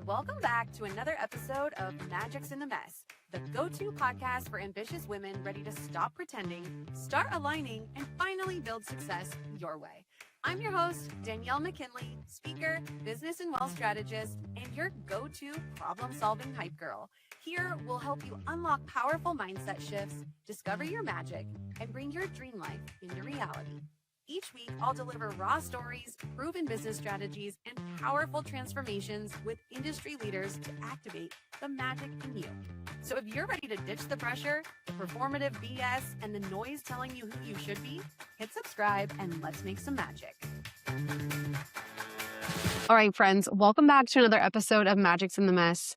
Welcome back to another episode of Magic's in the Mess, the go-to podcast for ambitious women ready to stop pretending, start aligning, and finally build success your way. I'm your host, Danielle McKinley, speaker, business and wealth strategist, and your go-to problem-solving hype girl. Here, we'll help you unlock powerful mindset shifts, discover your magic, and bring your dream life into reality. Each week, I'll deliver raw stories, proven business strategies, and powerful transformations with industry leaders to activate the magic in you. So if you're ready to ditch the pressure, the performative BS, and the noise telling you who you should be, hit subscribe and let's make some magic. All right, friends, welcome back to another episode of Magic's in the Mess.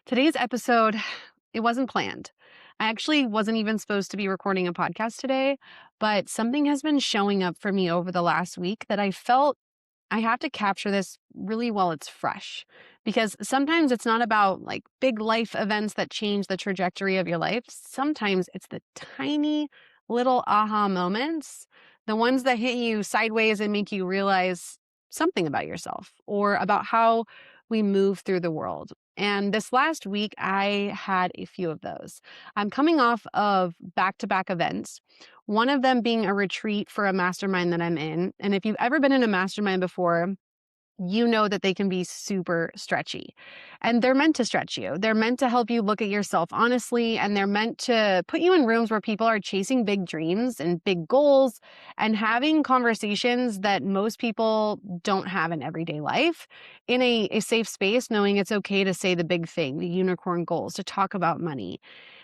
Today's episode, it wasn't planned. I actually wasn't even supposed to be recording a podcast today, but something has been showing up for me over the last week that I felt I have to capture this really while it's fresh. Because sometimes it's not about like big life events that change the trajectory of your life. Sometimes it's the tiny little aha moments, the ones that hit you sideways and make you realize something about yourself or about how we move through the world. And this last week, I had a few of those. I'm coming off of back-to-back events, one of them being a retreat for a mastermind that I'm in. And if you've ever been in a mastermind before, you know that they can be super stretchy. And they're meant to stretch you. They're meant to help you look at yourself honestly, and they're meant to put you in rooms where people are chasing big dreams and big goals and having conversations that most people don't have in everyday life in a safe space, knowing it's okay to say the big thing, the unicorn goals, to talk about money.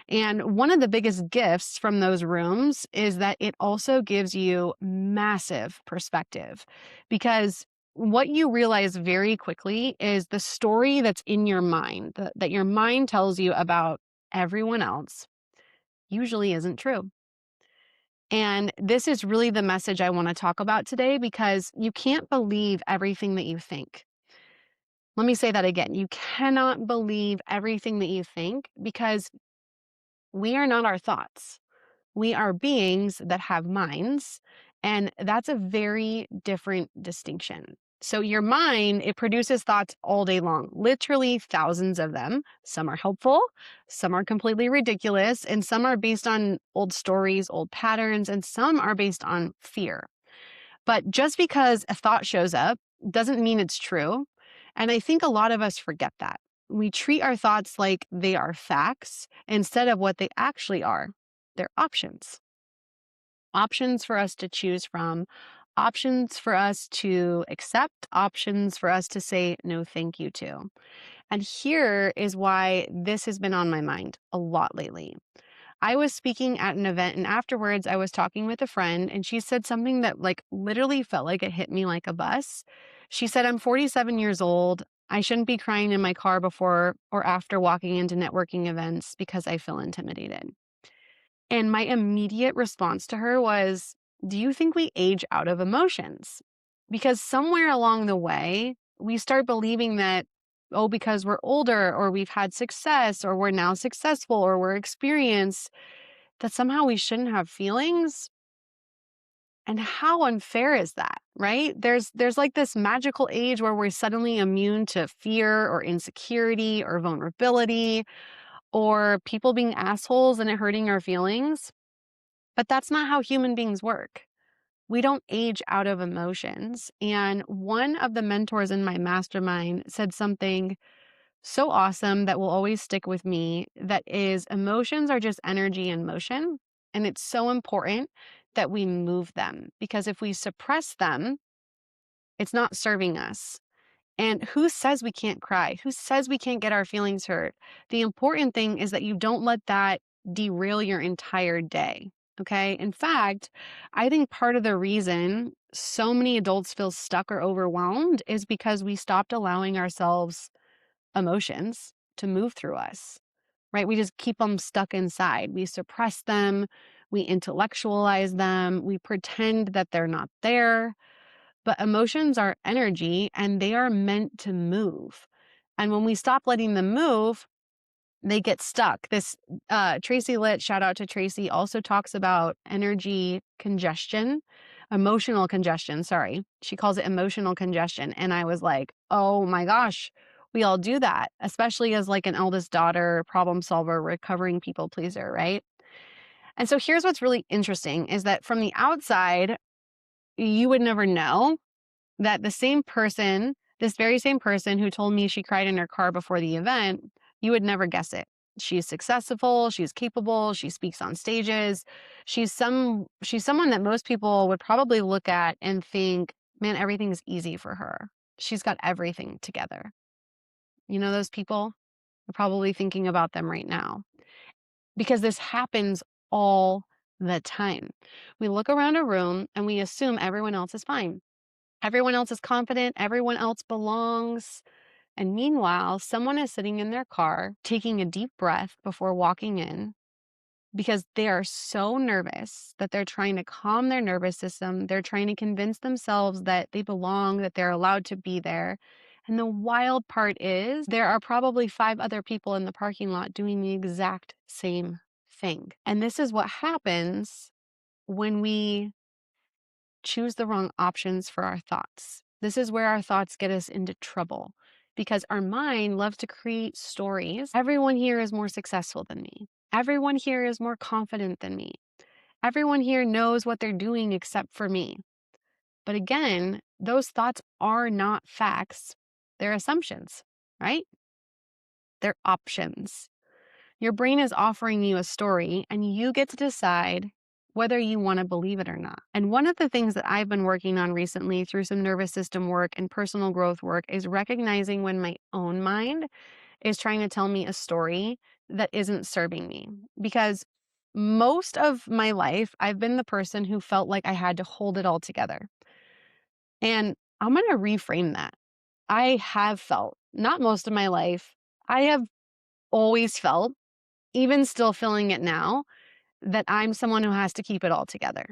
And one of the biggest gifts from those rooms is that it also gives you massive perspective, because what you realize very quickly is the story that's in your mind, that your mind tells you about everyone else, usually isn't true. And this is really the message I want to talk about today, because you can't believe everything that you think. Let me say that again. You cannot believe everything that you think, because we are not our thoughts. We are beings that have minds, and that's a very different distinction. So your mind, it produces thoughts all day long, literally thousands of them. Some are helpful, some are completely ridiculous, and some are based on old stories, old patterns, and some are based on fear. But just because a thought shows up doesn't mean it's true. And I think a lot of us forget that. We treat our thoughts like they are facts instead of what they actually are. They're options. Options for us to choose from, options for us to accept, options for us to say no thank you to. And here is why this has been on my mind a lot lately. I was speaking at an event, and afterwards I was talking with a friend, and she said something that like literally felt like it hit me like a bus. She said, I'm 47 years old. I shouldn't be crying in my car before or after walking into networking events because I feel intimidated. And my immediate response to her was, do you think we age out of emotions? Because somewhere along the way, we start believing that, oh, because we're older or we've had success or we're now successful or we're experienced, that somehow we shouldn't have feelings. And how unfair is that, right? There's like this magical age where we're suddenly immune to fear or insecurity or vulnerability or people being assholes and it hurting our feelings. But that's not how human beings work. We don't age out of emotions. And one of the mentors in my mastermind said something so awesome that will always stick with me, that is, emotions are just energy in motion. And it's so important that we move them, because if we suppress them, it's not serving us. And who says we can't cry? Who says we can't get our feelings hurt? The important thing is that you don't let that derail your entire day. Okay. In fact, I think part of the reason so many adults feel stuck or overwhelmed is because we stopped allowing ourselves emotions to move through us, right? We just keep them stuck inside. We suppress them. We intellectualize them. We pretend that they're not there. But emotions are energy and they are meant to move. And when we stop letting them move, they get stuck. This Tracy Litt, shout out to Tracy, also talks about energy congestion, emotional congestion. Sorry. She calls it emotional congestion. And I was like, oh my gosh, We all do that, especially as like an eldest daughter, problem solver, recovering people pleaser, right? And so here's what's really interesting is that from the outside, you would never know that the same person, this very same person who told me she cried in her car before the event, you would never guess it. She's successful, she's capable, she speaks on stages. She's someone that most people would probably look at and think, man, everything's easy for her. She's got everything together. You know those people? You're probably thinking about them right now because this happens all the time. We look around a room and we assume everyone else is fine. Everyone else is confident, everyone else belongs. And meanwhile, someone is sitting in their car taking a deep breath before walking in because they are so nervous that they're trying to calm their nervous system. They're trying to convince themselves that they belong, that they're allowed to be there. And the wild part is there are probably 5 other people in the parking lot doing the exact same thing. And this is what happens when we choose the wrong options for our thoughts. This is where our thoughts get us into trouble because our mind loves to create stories. Everyone here is more successful than me. Everyone here is more confident than me. Everyone here knows what they're doing except for me. But again, those thoughts are not facts. They're assumptions, right? They're options. Your brain is offering you a story and you get to decide whether you want to believe it or not. And one of the things that I've been working on recently through some nervous system work and personal growth work is recognizing when my own mind is trying to tell me a story that isn't serving me. Because most of my life, I've been the person who felt like I had to hold it all together. And I'm going to reframe that. I have felt, not most of my life, I have always felt, even still feeling it now, that I'm someone who has to keep it all together.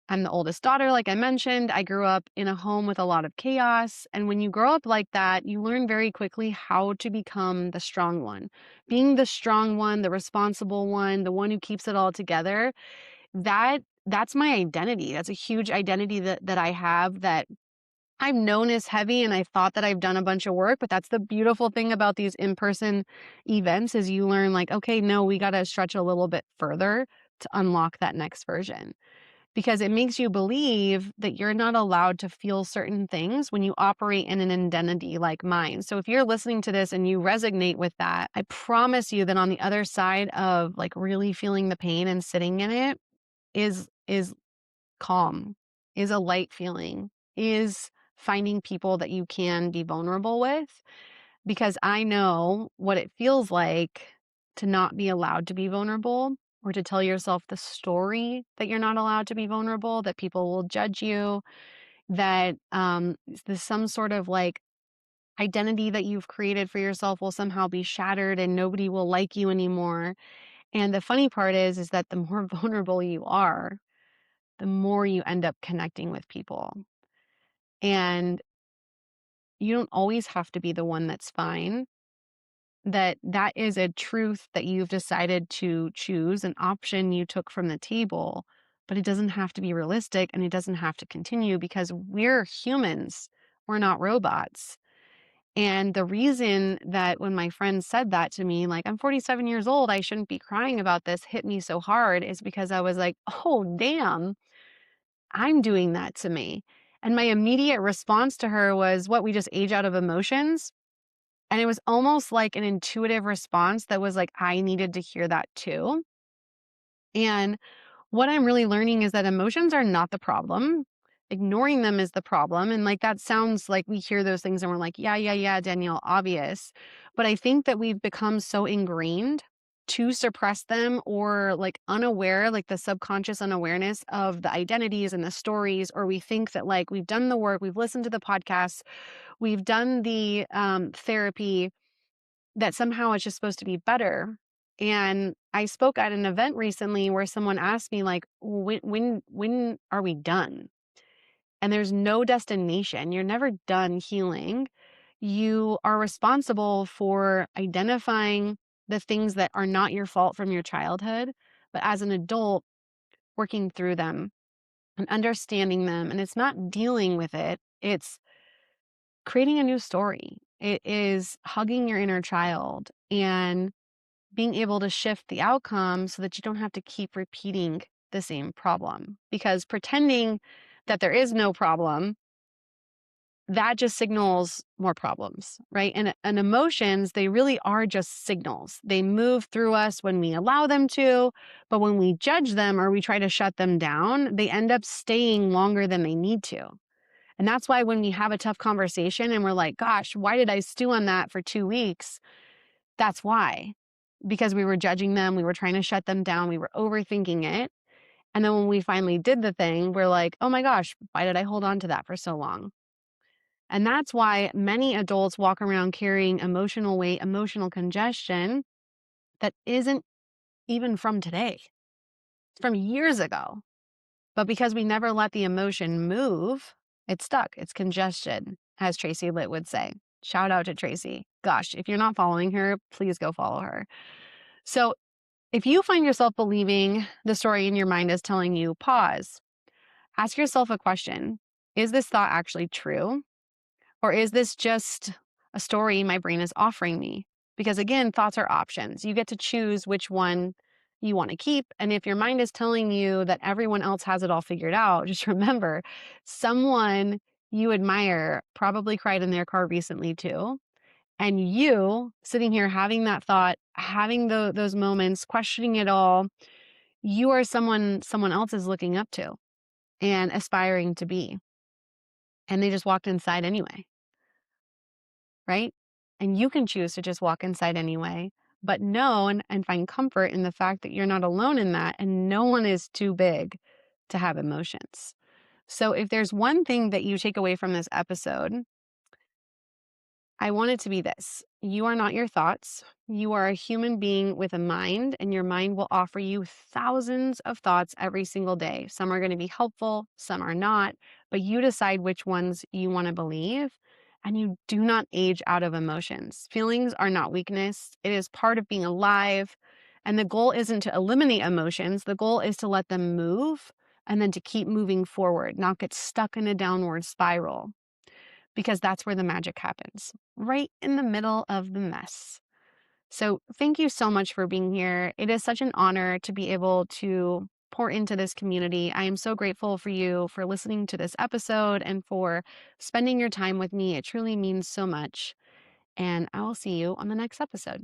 I'm the oldest daughter, like I mentioned. I grew up in a home with a lot of chaos. And when you grow up like that, you learn very quickly how to become the strong one. Being the strong one, the responsible one, the one who keeps it all together, that's my identity. That's a huge identity that I have that I've known is heavy, and I thought that I've done a bunch of work, but that's the beautiful thing about these in-person events is you learn like, okay, no, we got to stretch a little bit further to unlock that next version because it makes you believe that you're not allowed to feel certain things when you operate in an identity like mine. So if you're listening to this and you resonate with that, I promise you that on the other side of like really feeling the pain and sitting in it is calm, is a light feeling, is finding people that you can be vulnerable with because I know what it feels like to not be allowed to be vulnerable or to tell yourself the story that you're not allowed to be vulnerable, that people will judge you, that there's some sort of like identity that you've created for yourself will somehow be shattered and nobody will like you anymore. And the funny part is that the more vulnerable you are, the more you end up connecting with people. And you don't always have to be the one that's fine. That is a truth that you've decided to choose, an option you took from the table, but it doesn't have to be realistic and it doesn't have to continue because we're humans. We're not robots. And the reason that when my friend said that to me, like, I'm 47 years old, I shouldn't be crying about this, hit me so hard is because I was like, oh, damn, I'm doing that to me. And my immediate response to her was, what, we just age out of emotions? And it was almost like an intuitive response that was like, I needed to hear that too. And what I'm really learning is that emotions are not the problem. Ignoring them is the problem. And like that sounds like we hear those things and we're like, yeah, Danielle, obvious. But I think that we've become so ingrained to suppress them or like unaware, like the subconscious unawareness of the identities and the stories, or we think that like we've done the work, we've listened to the podcasts, we've done the therapy, that somehow it's just supposed to be better. And I spoke at an event recently where someone asked me like, when are we done? And there's no destination. You're never done healing. You are responsible for identifying the things that are not your fault from your childhood, but as an adult, working through them and understanding them. And it's not dealing with it. It's creating a new story. It is hugging your inner child and being able to shift the outcome so that you don't have to keep repeating the same problem. Because pretending that there is no problem, that just signals more problems, right? And emotions, they really are just signals. They move through us when we allow them to, but when we judge them or we try to shut them down, they end up staying longer than they need to. And that's why when we have a tough conversation and we're like, gosh, why did I stew on that for 2 weeks? That's why. Because we were judging them, we were trying to shut them down, we were overthinking it. And then when we finally did the thing, we're like, oh my gosh, why did I hold on to that for so long? And that's why many adults walk around carrying emotional weight, emotional congestion that isn't even from today. It's from years ago. But because we never let the emotion move, it's stuck. It's congestion, as Tracy Litt would say. Shout out to Tracy. Gosh, if you're not following her, please go follow her. So if you find yourself believing the story in your mind is telling you, pause, ask yourself a question. Is this thought actually true? Or is this just a story my brain is offering me? Because again, thoughts are options. You get to choose which one you want to keep. And if your mind is telling you that everyone else has it all figured out, just remember someone you admire probably cried in their car recently too. And you sitting here having that thought, having those moments, questioning it all, you are someone else is looking up to and aspiring to be. And they just walked inside anyway. Right? And you can choose to just walk inside anyway, but know and find comfort in the fact that you're not alone in that and no one is too big to have emotions. So if there's one thing that you take away from this episode, I want it to be this. You are not your thoughts. You are a human being with a mind, and your mind will offer you thousands of thoughts every single day. Some are going to be helpful, some are not, but you decide which ones you want to believe. And you do not age out of emotions. Feelings are not weakness, it is part of being alive. And the goal isn't to eliminate emotions, the goal is to let them move and then to keep moving forward, not get stuck in a downward spiral, because that's where the magic happens, right in the middle of the mess. So thank you so much for being here. It is such an honor to be able to pour into this community. I am so grateful for you for listening to this episode and for spending your time with me. It truly means so much. And I will see you on the next episode.